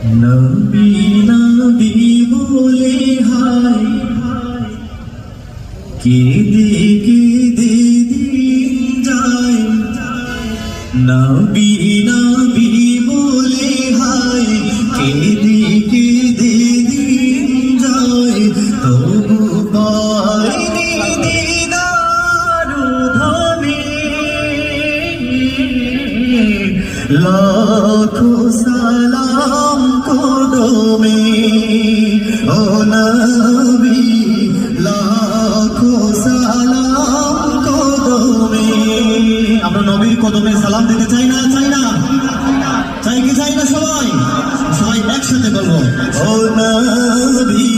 নবী নবী বলে হায় কেঁদে কেঁদে দিন যায়, নবী নবী বলে হায় কেঁদে কেঁদে দিন যায়, তবু পাইনি দিদার ধনে লাখো সালাম কদমে। ও নবী লাখো সালাম কদমে। আমরা নবীর কদমে সালাম দিতে চাই না? চাই না? চাই কি চাই না? সবাই সবাই একসাথে বলবো ও নবী